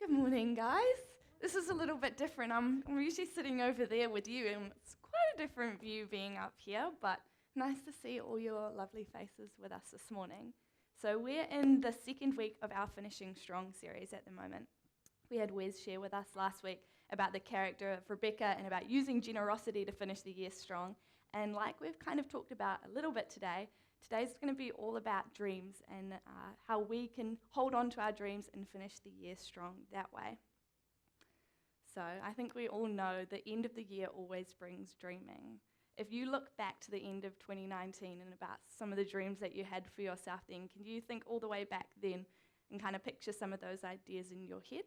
Good morning, guys. This is a little bit different. I'm usually sitting over there with you, and it's quite a different view being up here, but nice to see all your lovely faces with us this morning. So we're in the second week of our Finishing Strong series at the moment. We had Wes share with us last week about the character of Rebecca and about using generosity to finish the year strong. And like we've kind of talked about a little bit today, today's going to be all about dreams and how we can hold on to our dreams and finish the year strong that way. So I think we all know the end of the year always brings dreaming. If you look back to the end of 2019 and about some of the dreams that you had for yourself then, can you think all the way back then and kind of picture some of those ideas in your head?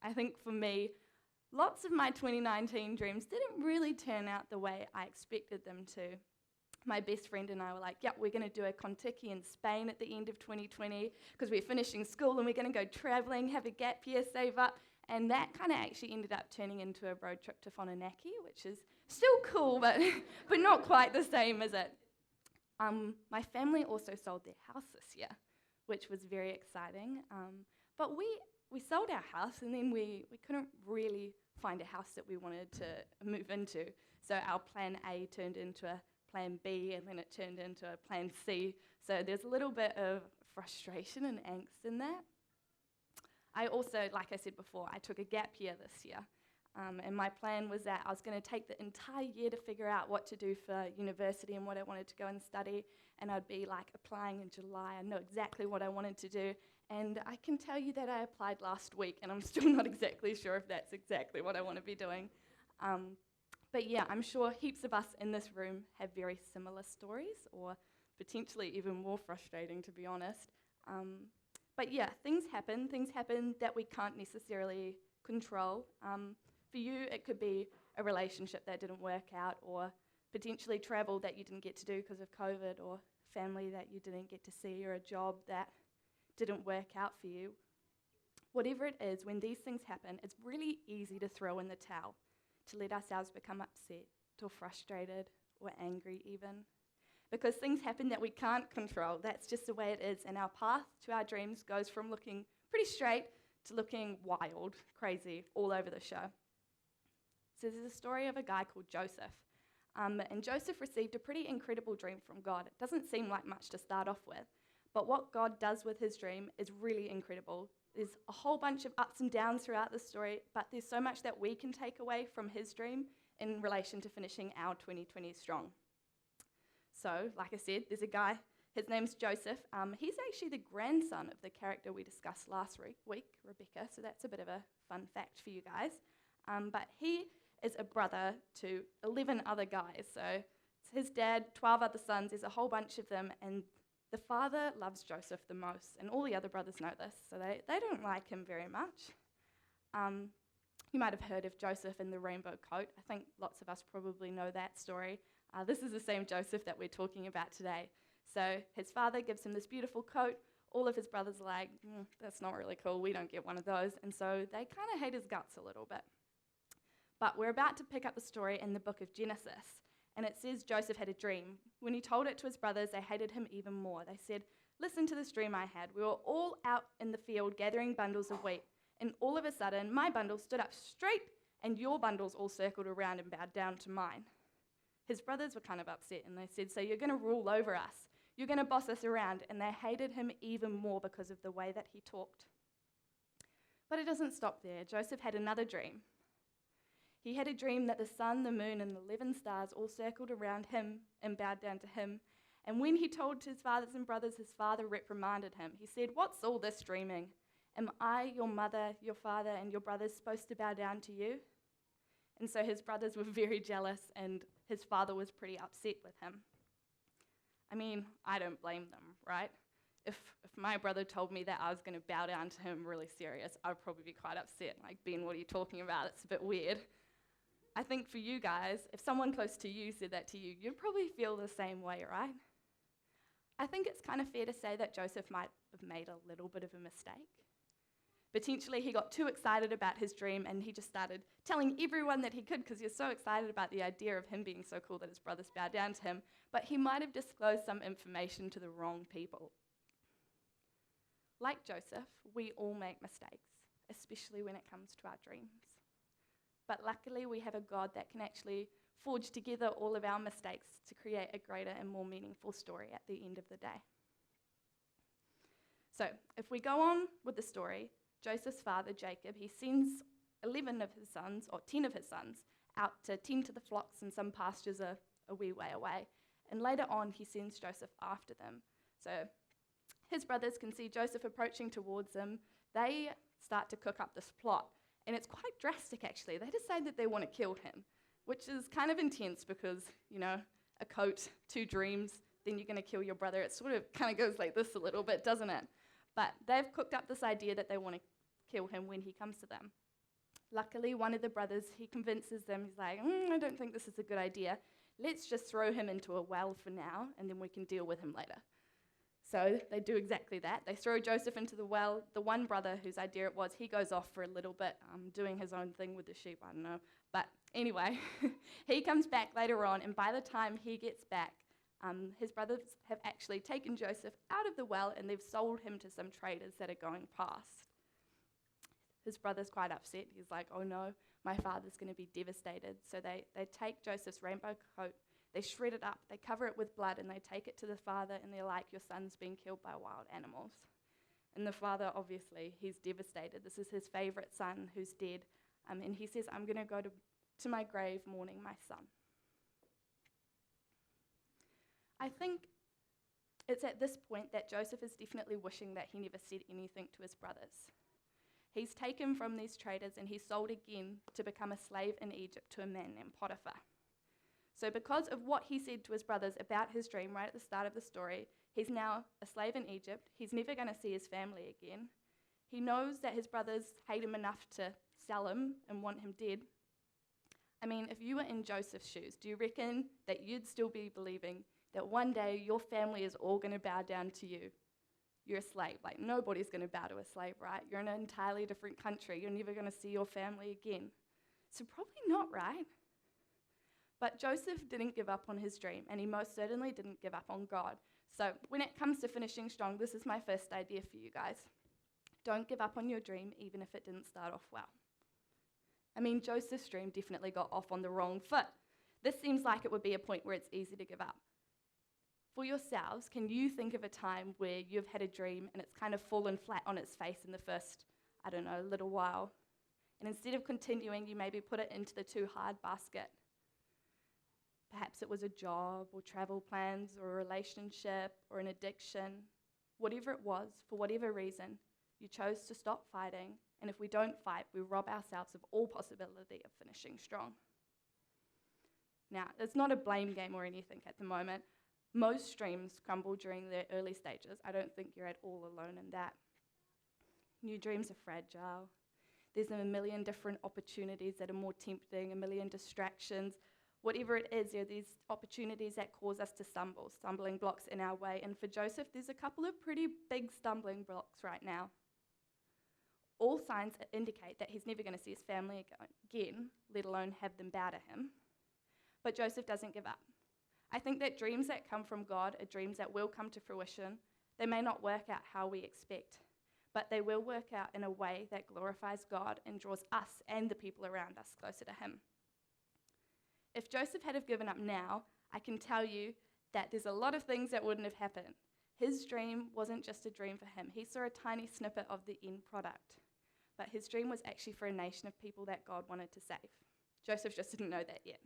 I think for me, lots of my 2019 dreams didn't really turn out the way I expected them to. My best friend and I were like, yep, we're going to do a Contiki in Spain at the end of 2020 because we're finishing school and we're going to go travelling, have a gap year, save up. And that kind of actually ended up turning into a road trip to Whanganaki, which is still cool, but not quite the same, is it? My family also sold their house this year, which was very exciting. But we sold our house and then we couldn't really find a house that we wanted to move into. So our plan A turned into a plan B, and then it turned into a plan C. So there's a little bit of frustration and angst in that. I also, like I said before, I took a gap year this year. And my plan was that I was going to take the entire year to figure out what to do for university and what I wanted to go and study. And I'd be like applying in July. I know exactly what I wanted to do. And I can tell you that I applied last week, and I'm still not exactly sure if that's exactly what I want to be doing. But yeah, I'm sure heaps of us in this room have very similar stories, or potentially even more frustrating, to be honest. But yeah, things happen that we can't necessarily control. For you, it could be a relationship that didn't work out, or potentially travel that you didn't get to do because of COVID, or family that you didn't get to see, or a job that didn't work out for you. Whatever it is, when these things happen, it's really easy to throw in the towel, to let ourselves become upset or frustrated or angry even. Because things happen that we can't control. That's just the way it is. And our path to our dreams goes from looking pretty straight to looking wild, crazy, all over the show. So there's a story of a guy called Joseph. And Joseph received a pretty incredible dream from God. It doesn't seem like much to start off with. But what God does with his dream is really incredible. There's a whole bunch of ups and downs throughout the story, but there's so much that we can take away from his dream in relation to finishing our 2020 strong. So, like I said, there's a guy, his name's Joseph. He's actually the grandson of the character we discussed last week, Rebecca, so that's a bit of a fun fact for you guys. But he is a brother to 11 other guys. So it's his dad, 12 other sons, there's a whole bunch of them, and the father loves Joseph the most, and all the other brothers know this, so they don't like him very much. You might have heard of Joseph in the rainbow coat. I think lots of us probably know that story. This is the same Joseph that we're talking about today. So his father gives him this beautiful coat. All of his brothers are like, that's not really cool, we don't get one of those. And so they kind of hate his guts a little bit. But we're about to pick up the story in the book of Genesis. And it says Joseph had a dream. When he told it to his brothers, they hated him even more. They said, listen to this dream I had. We were all out in the field gathering bundles of wheat. And all of a sudden, my bundle stood up straight, and your bundles all circled around and bowed down to mine. His brothers were kind of upset, and they said, so you're going to rule over us. You're going to boss us around. And they hated him even more because of the way that he talked. But it doesn't stop there. Joseph had another dream. He had a dream that the sun, the moon, and the 11 stars all circled around him and bowed down to him. And when he told his fathers and brothers, his father reprimanded him. He said, what's all this dreaming? Am I, your mother, your father, and your brothers supposed to bow down to you? And so his brothers were very jealous, and his father was pretty upset with him. I mean, I don't blame them, right? If my brother told me that I was going to bow down to him really serious, I would probably be quite upset. Like, Ben, what are you talking about? It's a bit weird. I think for you guys, if someone close to you said that to you, you'd probably feel the same way, right? I think it's kind of fair to say that Joseph might have made a little bit of a mistake. Potentially, he got too excited about his dream and he just started telling everyone that he could because he was so excited about the idea of him being so cool that his brothers bowed down to him, but he might have disclosed some information to the wrong people. Like Joseph, we all make mistakes, especially when it comes to our dreams. But luckily, we have a God that can actually forge together all of our mistakes to create a greater and more meaningful story at the end of the day. So, if we go on with the story, Joseph's father, Jacob, he sends 11 of his sons, or 10 of his sons, out to tend to the flocks in some pastures a wee way away. And later on, he sends Joseph after them. So his brothers can see Joseph approaching towards them. They start to cook up this plot. And it's quite drastic, actually. They decide that they want to kill him, which is kind of intense because, a coat, 2 dreams, then you're going to kill your brother. It sort of kind of goes like this a little bit, doesn't it? But they've cooked up this idea that they want to kill him when he comes to them. Luckily, one of the brothers, he convinces them, he's like, I don't think this is a good idea. Let's just throw him into a well for now, and then we can deal with him later. So they do exactly that. They throw Joseph into the well. The one brother whose idea it was, he goes off for a little bit, doing his own thing with the sheep, I don't know. But anyway, he comes back later on, and by the time he gets back, his brothers have actually taken Joseph out of the well, and they've sold him to some traders that are going past. His brother's quite upset. He's like, oh no, my father's going to be devastated. So they take Joseph's rainbow coat, they shred it up, they cover it with blood, and they take it to the father, and they're like, your son's being killed by wild animals. And the father, obviously, he's devastated. This is his favorite son who's dead. And he says, I'm going to go to my grave mourning my son. I think it's at this point that Joseph is definitely wishing that he never said anything to his brothers. He's taken from these traders and he's sold again to become a slave in Egypt to a man named Potiphar. So because of what he said to his brothers about his dream right at the start of the story, he's now a slave in Egypt. He's never going to see his family again. He knows that his brothers hate him enough to sell him and want him dead. I mean, if you were in Joseph's shoes, do you reckon that you'd still be believing that one day your family is all going to bow down to you? You're a slave. Like, nobody's going to bow to a slave, right? You're in an entirely different country. You're never going to see your family again. So probably not, right? But Joseph didn't give up on his dream, and he most certainly didn't give up on God. So when it comes to finishing strong, this is my first idea for you guys. Don't give up on your dream, even if it didn't start off well. I mean, Joseph's dream definitely got off on the wrong foot. This seems like it would be a point where it's easy to give up. For yourselves, can you think of a time where you've had a dream and it's kind of fallen flat on its face in the first, little while? And instead of continuing, you maybe put it into the too hard basket. Perhaps it was a job or travel plans or a relationship or an addiction. Whatever it was, for whatever reason, you chose to stop fighting. And if we don't fight, we rob ourselves of all possibility of finishing strong. Now, it's not a blame game or anything at the moment. Most dreams crumble during their early stages. I don't think you're at all alone in that. New dreams are fragile. There's a million different opportunities that are more tempting, a million distractions. Whatever it is, there are these opportunities that cause us to stumble, stumbling blocks in our way. And for Joseph, there's a couple of pretty big stumbling blocks right now. All signs indicate that he's never going to see his family again, let alone have them bow to him. But Joseph doesn't give up. I think that dreams that come from God are dreams that will come to fruition. They may not work out how we expect, but they will work out in a way that glorifies God and draws us and the people around us closer to him. If Joseph had have given up now, I can tell you that there's a lot of things that wouldn't have happened. His dream wasn't just a dream for him. He saw a tiny snippet of the end product, but his dream was actually for a nation of people that God wanted to save. Joseph just didn't know that yet.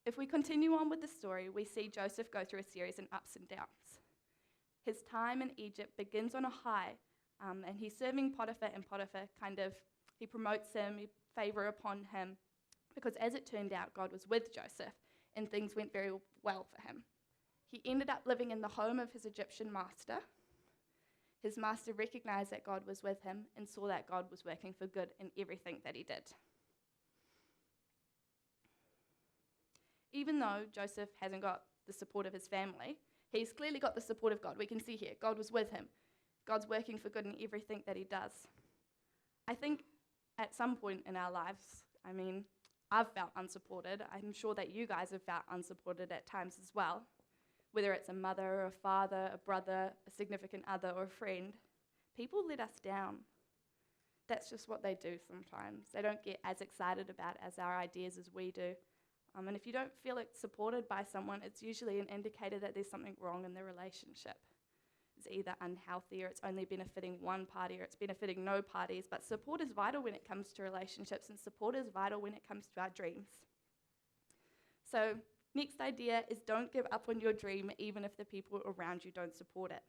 If we continue on with the story, we see Joseph go through a series of ups and downs. His time in Egypt begins on a high, and he's serving Potiphar, and Potiphar he promotes him, he favor upon him, because as it turned out, God was with Joseph, and things went very well for him. He ended up living in the home of his Egyptian master. His master recognized that God was with him and saw that God was working for good in everything that he did. Even though Joseph hasn't got the support of his family, he's clearly got the support of God. We can see here, God was with him. God's working for good in everything that he does. I think at some point in our lives, I've felt unsupported. I'm sure that you guys have felt unsupported at times as well, whether it's a mother, a father, a brother, a significant other, or a friend. people let us down. That's just what they do sometimes. They don't get as excited about as our ideas as we do. And if you don't feel it supported by someone, it's usually an indicator that there's something wrong in the relationship. It's either unhealthy, or it's only benefiting one party, or it's benefiting no parties. But support is vital when it comes to relationships, and support is vital when it comes to our dreams. So next idea is don't give up on your dream even if the people around you don't support it.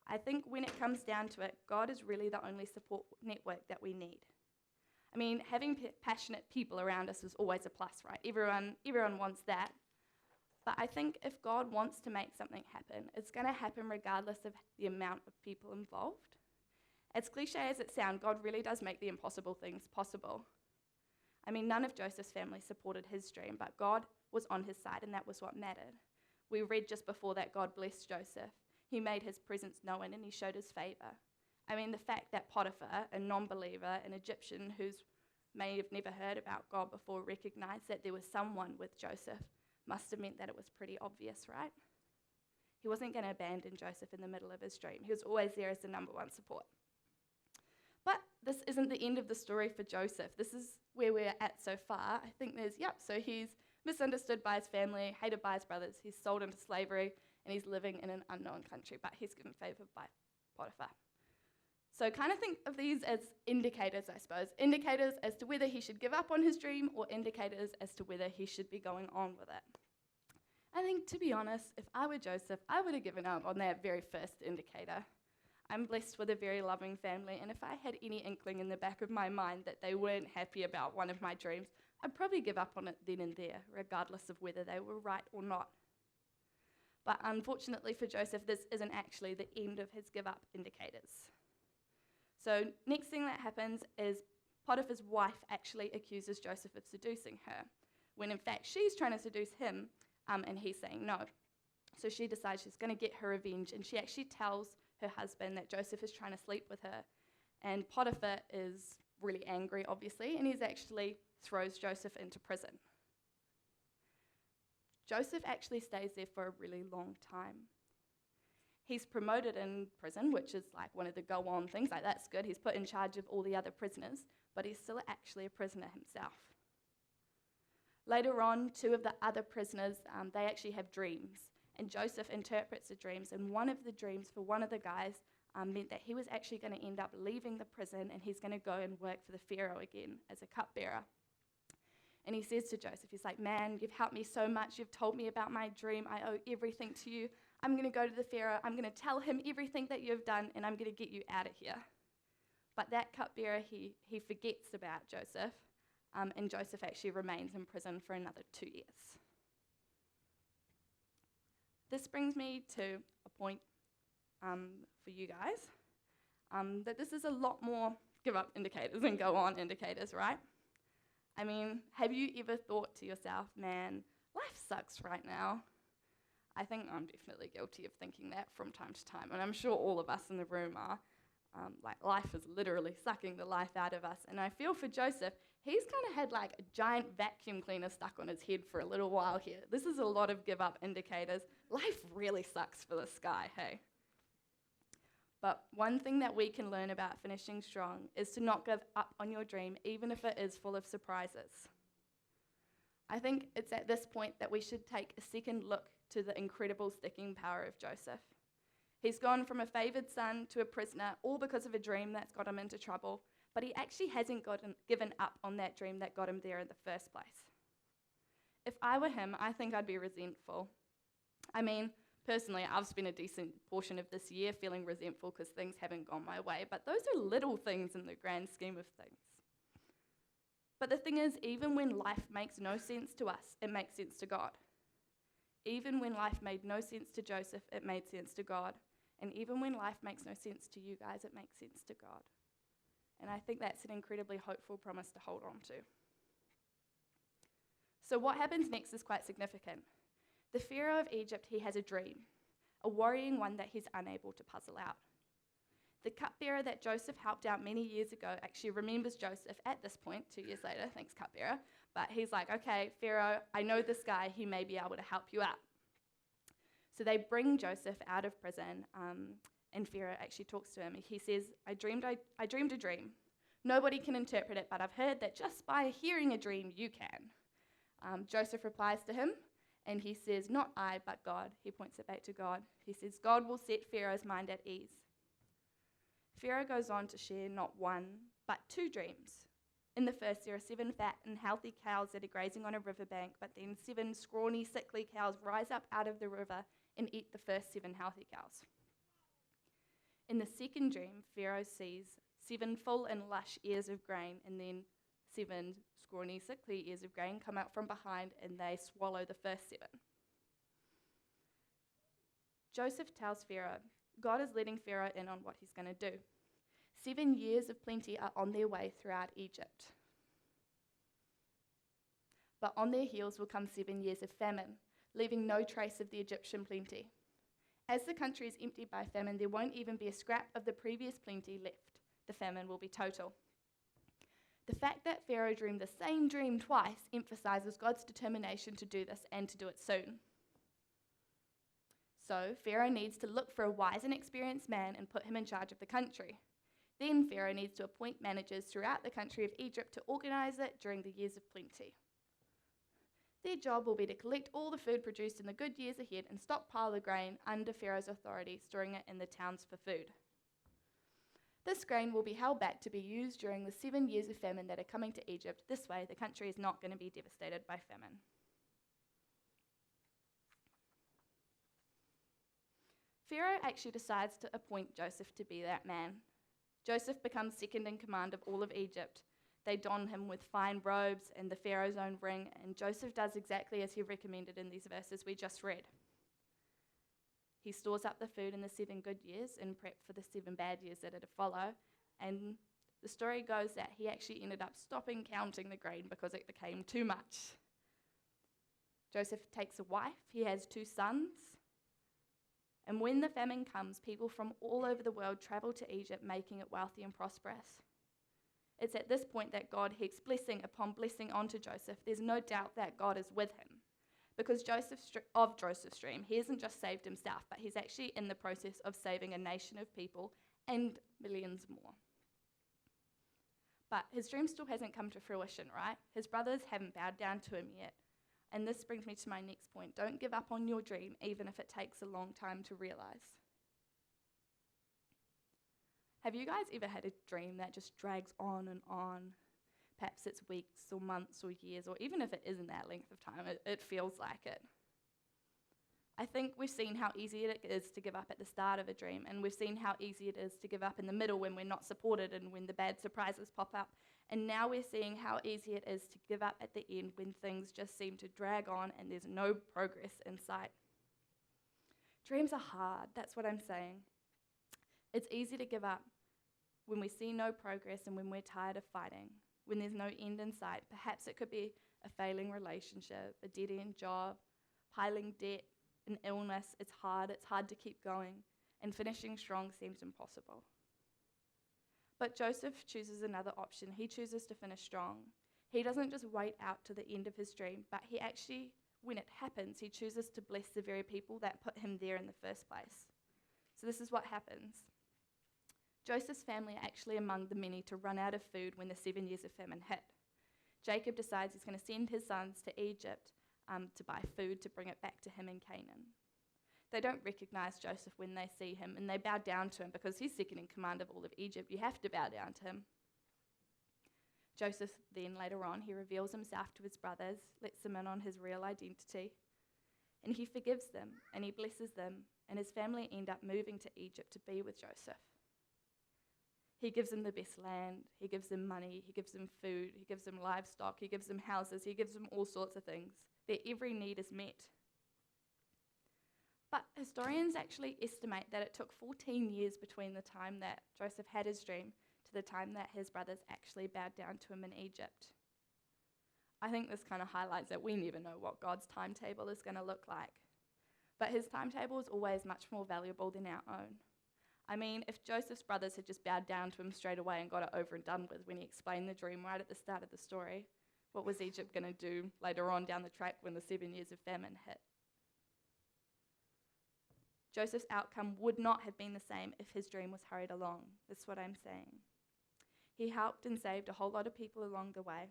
I think when it comes down to it, God is really the only support network that we need. I mean, having passionate people around us is always a plus, right? Everyone wants that. But I think if God wants to make something happen, it's going to happen regardless of the amount of people involved. As cliche as it sounds, God really does make the impossible things possible. I mean, none of Joseph's family supported his dream, but God was on his side, and that was what mattered. We read just before that God blessed Joseph. He made his presence known, and he showed his favor. I mean, the fact that Potiphar, a non-believer, an Egyptian who may have never heard about God before, recognized that there was someone with Joseph, must have meant that it was pretty obvious, right? He wasn't going to abandon Joseph in the middle of his dream. He was always there as the number one support. But this isn't the end of the story for Joseph. This is where we're at so far. I think so he's misunderstood by his family, hated by his brothers, he's sold into slavery, and he's living in an unknown country, but he's given favor by Potiphar. So kind of think of these as indicators, I suppose. Indicators as to whether he should give up on his dream, or indicators as to whether he should be going on with it. I think, to be honest, if I were Joseph, I would have given up on that very first indicator. I'm blessed with a very loving family, and if I had any inkling in the back of my mind that they weren't happy about one of my dreams, I'd probably give up on it then and there, regardless of whether they were right or not. But unfortunately for Joseph, this isn't actually the end of his give up indicators. So next thing that happens is Potiphar's wife actually accuses Joseph of seducing her, when in fact she's trying to seduce him, and he's saying no. So she decides she's going to get her revenge, and she actually tells her husband that Joseph is trying to sleep with her. And Potiphar is really angry, obviously, and he actually throws Joseph into prison. Joseph actually stays there for a really long time. He's promoted in prison, which is like one of the go-on things, like that's good. He's put in charge of all the other prisoners, but he's still actually a prisoner himself. Later on, two of the other prisoners, they actually have dreams, and Joseph interprets the dreams, and one of the dreams for one of the guys meant that he was actually going to end up leaving the prison, and he's going to go and work for the Pharaoh again as a cupbearer. And he says to Joseph, he's like, man, you've helped me so much. You've told me about my dream. I owe everything to you. I'm going to go to the Pharaoh. I'm going to tell him everything that you've done, and I'm going to get you out of here. But that cupbearer, he forgets about Joseph, and Joseph actually remains in prison for another 2 years. This brings me to a point for you guys, that this is a lot more give up indicators than go on indicators, right? I mean, have you ever thought to yourself, man, life sucks right now? I think I'm definitely guilty of thinking that from time to time, and I'm sure all of us in the room are. Like, life is literally sucking the life out of us, and I feel for Joseph, he's kind of had like a giant vacuum cleaner stuck on his head for a little while here. This is a lot of give up indicators. Life really sucks for this guy, hey? But one thing that we can learn about finishing strong is to not give up on your dream, even if it is full of surprises. I think it's at this point that we should take a second look to the incredible sticking power of Joseph. He's gone from a favored son to a prisoner, all because of a dream that's got him into trouble, but he actually hasn't given up on that dream that got him there in the first place. If I were him, I think I'd be resentful. I mean, personally, I've spent a decent portion of this year feeling resentful because things haven't gone my way, but those are little things in the grand scheme of things. But the thing is, even when life makes no sense to us, it makes sense to God. Even when life made no sense to Joseph, it made sense to God. And even when life makes no sense to you guys, it makes sense to God. And I think that's an incredibly hopeful promise to hold on to. So what happens next is quite significant. The Pharaoh of Egypt, he has a dream, a worrying one that he's unable to puzzle out. The cupbearer that Joseph helped out many years ago actually remembers Joseph at this point, 2 years later, thanks cupbearer, but he's like, okay, Pharaoh, I know this guy, he may be able to help you out. So they bring Joseph out of prison, And Pharaoh actually talks to him. He says, I dreamed a dream. Nobody can interpret it, but I've heard that just by hearing a dream, you can. Joseph replies to him, and he says, not I, but God. He points it back to God. He says, God will set Pharaoh's mind at ease. Pharaoh goes on to share not one, but two dreams. In the first, there are 7 fat and healthy cows that are grazing on a riverbank, but then 7 scrawny, sickly cows rise up out of the river and eat the first 7 healthy cows. In the second dream, Pharaoh sees 7 full and lush ears of grain, and then 7 scrawny, sickly ears of grain come out from behind, and they swallow the first 7. Joseph tells Pharaoh, God is letting Pharaoh in on what he's going to do. 7 years of plenty are on their way throughout Egypt. But on their heels will come 7 years of famine, leaving no trace of the Egyptian plenty. As the country is emptied by famine, there won't even be a scrap of the previous plenty left. The famine will be total. The fact that Pharaoh dreamed the same dream twice emphasizes God's determination to do this and to do it soon. So Pharaoh needs to look for a wise and experienced man and put him in charge of the country. Then Pharaoh needs to appoint managers throughout the country of Egypt to organize it during the years of plenty. Their job will be to collect all the food produced in the good years ahead and stockpile the grain under Pharaoh's authority, storing it in the towns for food. This grain will be held back to be used during the 7 years of famine that are coming to Egypt. This way, the country is not going to be devastated by famine. Pharaoh actually decides to appoint Joseph to be that man. Joseph becomes second in command of all of Egypt. They don him with fine robes and the Pharaoh's own ring, and Joseph does exactly as he recommended in these verses we just read. He stores up the food in the 7 good years in prep for the 7 bad years that are to follow, and the story goes that he actually ended up stopping counting the grain because it became too much. Joseph takes a wife, he has 2 sons, and when the famine comes, people from all over the world travel to Egypt, making it wealthy and prosperous. It's at this point that God heaps blessing upon blessing onto Joseph. There's no doubt that God is with him. Because Joseph's dream, he hasn't just saved himself, but he's actually in the process of saving a nation of people and millions more. But his dream still hasn't come to fruition, right? His brothers haven't bowed down to him yet. And this brings me to my next point. Don't give up on your dream, even if it takes a long time to realize. Have you guys ever had a dream that just drags on and on? Perhaps it's weeks or months or years, or even if it isn't that length of time, it feels like it. I think we've seen how easy it is to give up at the start of a dream, and we've seen how easy it is to give up in the middle when we're not supported and when the bad surprises pop up. And now we're seeing how easy it is to give up at the end when things just seem to drag on and there's no progress in sight. Dreams are hard, that's what I'm saying. It's easy to give up when we see no progress and when we're tired of fighting, when there's no end in sight. Perhaps it could be a failing relationship, a dead-end job, piling debt, an illness. It's hard to keep going, and finishing strong seems impossible. But Joseph chooses another option. He chooses to finish strong. He doesn't just wait out to the end of his dream, but he actually, when it happens, he chooses to bless the very people that put him there in the first place. So this is what happens. Joseph's family are actually among the many to run out of food when the 7 years of famine hit. Jacob decides he's going to send his sons to Egypt to buy food to bring it back to him in Canaan. They don't recognize Joseph when they see him, and they bow down to him because he's second in command of all of Egypt. You have to bow down to him. Joseph then, later on, he reveals himself to his brothers, lets them in on his real identity, and he forgives them, and he blesses them, and his family end up moving to Egypt to be with Joseph. He gives them the best land, he gives them money, he gives them food, he gives them livestock, he gives them houses, he gives them all sorts of things. Their every need is met. But historians actually estimate that it took 14 years between the time that Joseph had his dream to the time that his brothers actually bowed down to him in Egypt. I think this kind of highlights that we never know what God's timetable is going to look like. But his timetable is always much more valuable than our own. I mean, if Joseph's brothers had just bowed down to him straight away and got it over and done with when he explained the dream right at the start of the story, what was Egypt going to do later on down the track when the 7 years of famine hit? Joseph's outcome would not have been the same if his dream was hurried along. That's what I'm saying. He helped and saved a whole lot of people along the way.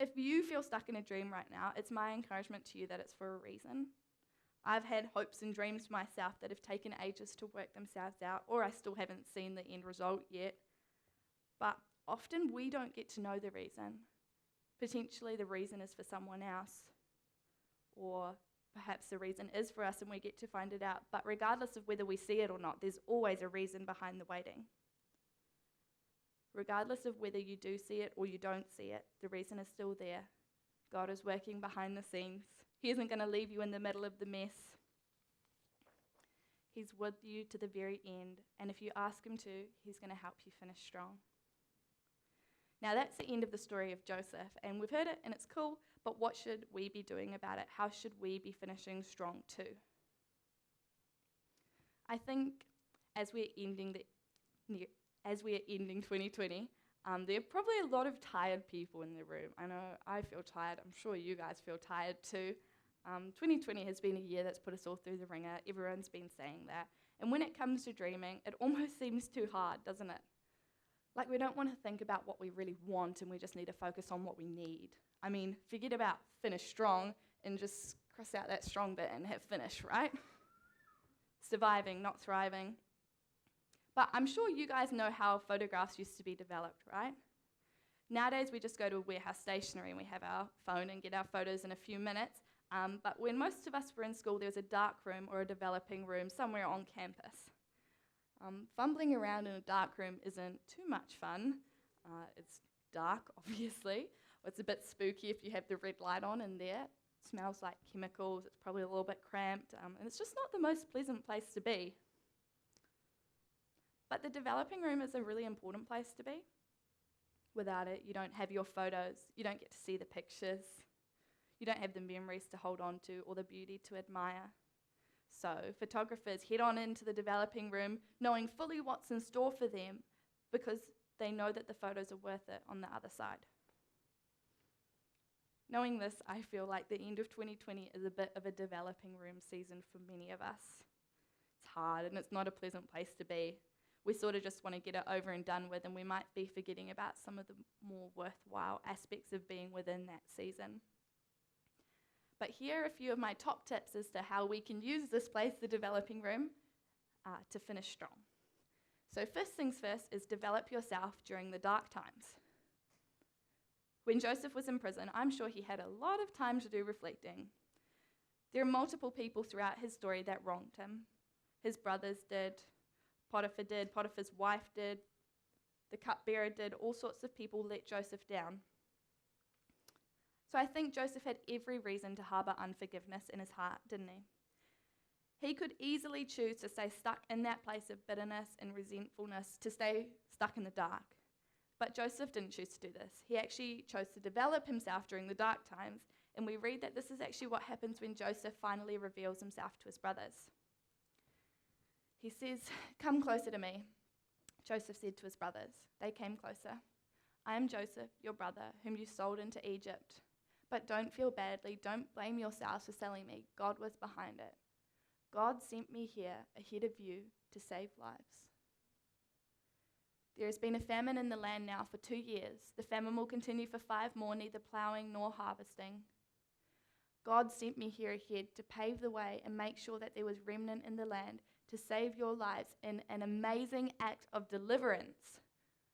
If you feel stuck in a dream right now, it's my encouragement to you that it's for a reason. I've had hopes and dreams myself that have taken ages to work themselves out, or I still haven't seen the end result yet. But often we don't get to know the reason. Potentially the reason is for someone else, or perhaps the reason is for us and we get to find it out. But regardless of whether we see it or not, there's always a reason behind the waiting. Regardless of whether you do see it or you don't see it, the reason is still there. God is working behind the scenes. He isn't going to leave you in the middle of the mess. He's with you to the very end, and if you ask him to, he's going to help you finish strong. Now that's the end of the story of Joseph, and we've heard it and it's cool, but what should we be doing about it? How should we be finishing strong too? I think as we're ending 2020, there are probably a lot of tired people in the room. I know I feel tired. I'm sure you guys feel tired too. 2020 has been a year that's put us all through the ringer. Everyone's been saying that. And when it comes to dreaming, it almost seems too hard, doesn't it? Like we don't want to think about what we really want and we just need to focus on what we need. I mean, forget about finish strong and just cross out that strong bit and hit finish, right? Surviving, not thriving. But I'm sure you guys know how photographs used to be developed, right? Nowadays, we just go to a warehouse stationery and we have our phone and get our photos in a few minutes. But when most of us were in school, there was a dark room or a developing room somewhere on campus. Fumbling around in a dark room isn't too much fun. It's dark, obviously. It's a bit spooky if you have the red light on in there. It smells like chemicals. It's probably a little bit cramped. And it's just not the most pleasant place to be. But the developing room is a really important place to be. Without it, you don't have your photos. You don't get to see the pictures. You don't have the memories to hold on to or the beauty to admire. So photographers head on into the developing room knowing fully what's in store for them because they know that the photos are worth it on the other side. Knowing this, I feel like the end of 2020 is a bit of a developing room season for many of us. It's hard and it's not a pleasant place to be. We sort of just want to get it over and done with, and we might be forgetting about some of the more worthwhile aspects of being within that season. But here are a few of my top tips as to how we can use this place, the developing room, to finish strong. So first things first is develop yourself during the dark times. When Joseph was in prison, I'm sure he had a lot of time to do reflecting. There are multiple people throughout his story that wronged him. His brothers did, Potiphar's wife did, the cupbearer did, all sorts of people let Joseph down. So I think Joseph had every reason to harbour unforgiveness in his heart, didn't he? He could easily choose to stay stuck in that place of bitterness and resentfulness, to stay stuck in the dark. But Joseph didn't choose to do this. He actually chose to develop himself during the dark times, and we read that this is actually what happens when Joseph finally reveals himself to his brothers. He says, "Come closer to me," Joseph said to his brothers. They came closer. "I am Joseph, your brother, whom you sold into Egypt. But don't feel badly, don't blame yourselves for selling me. God was behind it. God sent me here ahead of you to save lives." There has been a famine in the land now for 2 years. The famine will continue for 5 more, neither ploughing nor harvesting. God sent me here ahead to pave the way and make sure that there was remnant in the land to save your lives in an amazing act of deliverance.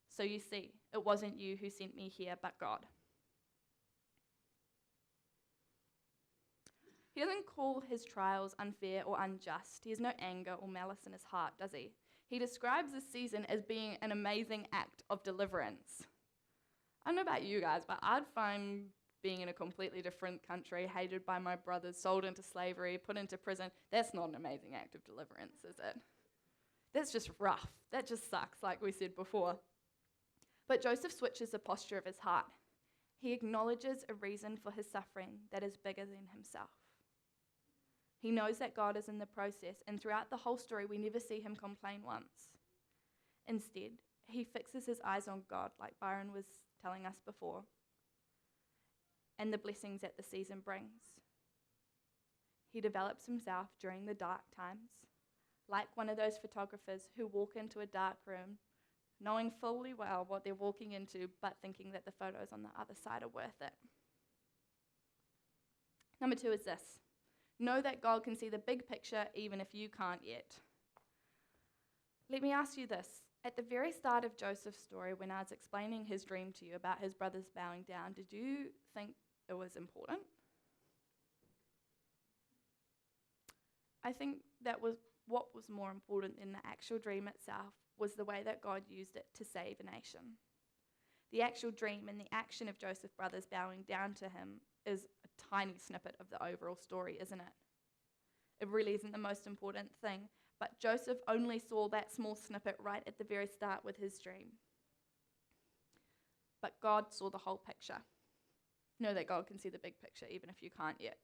So you see, it wasn't you who sent me here, but God. He doesn't call his trials unfair or unjust. He has no anger or malice in his heart, does he? He describes this season as being an amazing act of deliverance. I don't know about you guys, but I'd find being in a completely different country, hated by my brothers, sold into slavery, put into prison, that's not an amazing act of deliverance, is it? That's just rough. That just sucks, like we said before. But Joseph switches the posture of his heart. He acknowledges a reason for his suffering that is bigger than himself. He knows that God is in the process, and throughout the whole story, we never see him complain once. Instead, he fixes his eyes on God, like Byron was telling us before, and the blessings that the season brings. he develops himself during the dark times, like one of those photographers who walk into a dark room knowing fully well what they're walking into, but thinking that the photos on the other side are worth it. Number 2 is this. Know that God can see the big picture even if you can't yet. Let me ask you this. At the very start of Joseph's story, when I was explaining his dream to you about his brothers bowing down, did you think it was important? I think that was what was more important than the actual dream itself was the way that God used it to save a nation. The actual dream and the action of Joseph's brothers bowing down to him is a tiny snippet of the overall story, isn't it? It really isn't the most important thing, but Joseph only saw that small snippet right at the very start with his dream. But God saw the whole picture. Know that God can see the big picture even if you can't yet.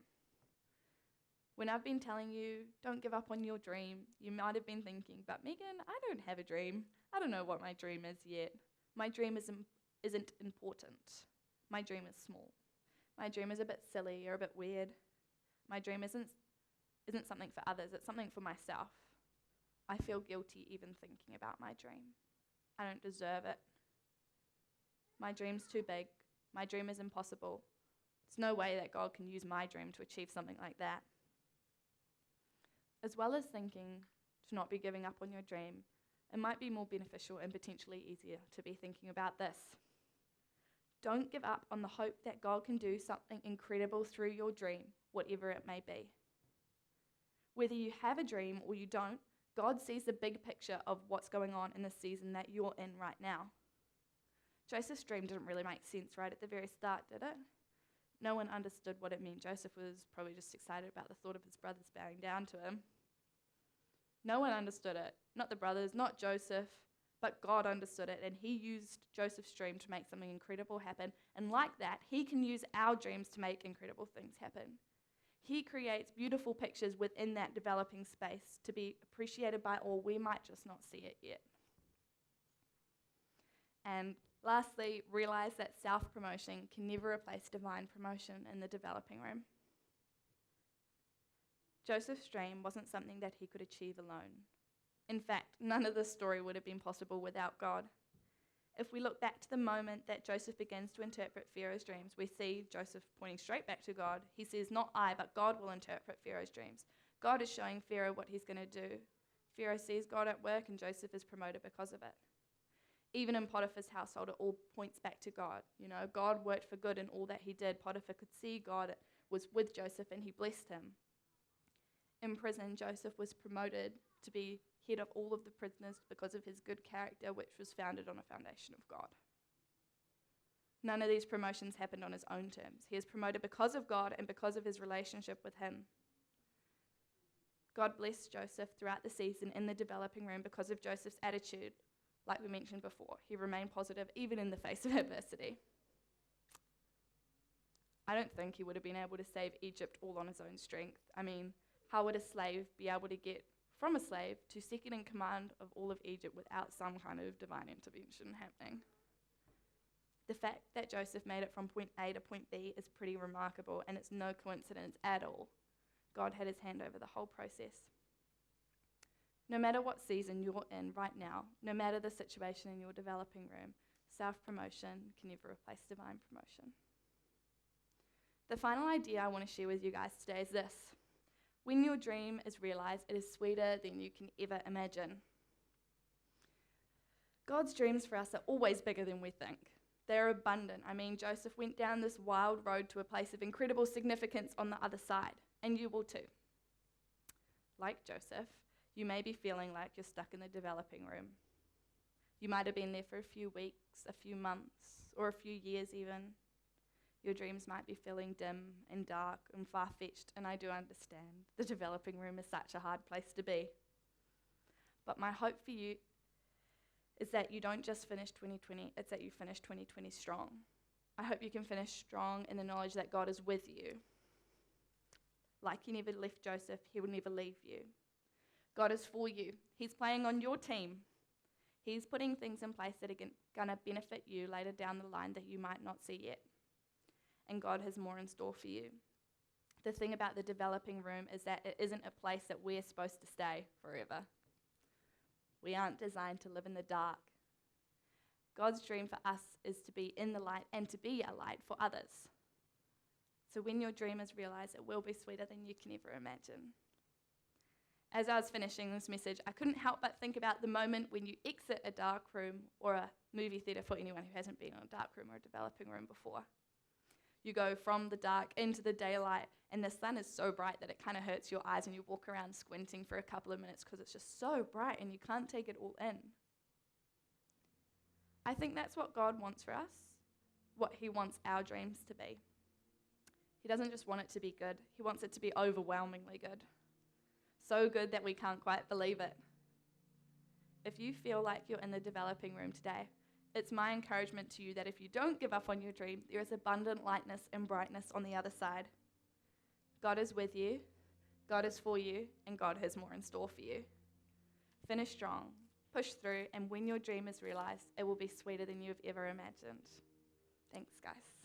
When I've been telling you, don't give up on your dream, you might have been thinking, but Megan, I don't have a dream. I don't know what my dream is yet. My dream isn't important. My dream is small. My dream is a bit silly or a bit weird. My dream isn't something for others, it's something for myself. I feel guilty even thinking about my dream. I don't deserve it. My dream's too big. My dream is impossible. There's no way that God can use my dream to achieve something like that. As well as thinking to not be giving up on your dream, it might be more beneficial and potentially easier to be thinking about this. Don't give up on the hope that God can do something incredible through your dream, whatever it may be. Whether you have a dream or you don't, God sees the big picture of what's going on in the season that you're in right now. Joseph's dream didn't really make sense right at the very start, did it? No one understood what it meant. Joseph was probably just excited about the thought of his brothers bowing down to him. No one understood it. Not the brothers, not Joseph, but God understood it, and he used Joseph's dream to make something incredible happen. And like that, he can use our dreams to make incredible things happen. He creates beautiful pictures within that developing space to be appreciated by all. We might just not see it yet. And lastly, realize that self-promotion can never replace divine promotion in the developing room. Joseph's dream wasn't something that he could achieve alone. In fact, none of this story would have been possible without God. If we look back to the moment that Joseph begins to interpret Pharaoh's dreams, we see Joseph pointing straight back to God. He says, not I, but God will interpret Pharaoh's dreams. God is showing Pharaoh what he's going to do. Pharaoh sees God at work, and Joseph is promoted because of it. Even in Potiphar's household, it all points back to God. You know, God worked for good in all that he did. Potiphar could see God was with Joseph, and he blessed him. In prison, Joseph was promoted to be head of all of the prisoners because of his good character, which was founded on a foundation of God. None of these promotions happened on his own terms. He is promoted because of God and because of his relationship with him. God blessed Joseph throughout the season in the developing room because of Joseph's attitude. Like we mentioned before, he remained positive even in the face of adversity. I don't think he would have been able to save Egypt all on his own strength. I mean, how would a slave be able to get from a slave to second in command of all of Egypt without some kind of divine intervention happening? The fact that Joseph made it from point A to point B is pretty remarkable, and it's no coincidence at all. God had his hand over the whole process. No matter what season you're in right now, no matter the situation in your developing room, self-promotion can never replace divine promotion. The final idea I want to share with you guys today is this. When your dream is realized, it is sweeter than you can ever imagine. God's dreams for us are always bigger than we think. They're abundant. I mean, Joseph went down this wild road to a place of incredible significance on the other side, and you will too. Like Joseph, you may be feeling like you're stuck in the developing room. You might have been there for a few weeks, a few months, or a few years even. Your dreams might be feeling dim and dark and far-fetched, and I do understand. The developing room is such a hard place to be. But my hope for you is that you don't just finish 2020, it's that you finish 2020 strong. I hope you can finish strong in the knowledge that God is with you. Like he never left Joseph, he will never leave you. God is for you. He's playing on your team. He's putting things in place that are going to benefit you later down the line that you might not see yet. And God has more in store for you. The thing about the developing room is that it isn't a place that we're supposed to stay forever. We aren't designed to live in the dark. God's dream for us is to be in the light and to be a light for others. So when your dream is realized, it will be sweeter than you can ever imagine. As I was finishing this message, I couldn't help but think about the moment when you exit a dark room or a movie theatre, for anyone who hasn't been in a dark room or a developing room before. You go from the dark into the daylight, and the sun is so bright that it kind of hurts your eyes, and you walk around squinting for a couple of minutes because it's just so bright and you can't take it all in. I think that's what God wants for us, what he wants our dreams to be. He doesn't just want it to be good, he wants it to be overwhelmingly good. So good that we can't quite believe it. If you feel like you're in the developing room today, it's my encouragement to you that if you don't give up on your dream, there is abundant lightness and brightness on the other side. God is with you, God is for you, and God has more in store for you. Finish strong, push through, and when your dream is realized, it will be sweeter than you've ever imagined. Thanks, guys.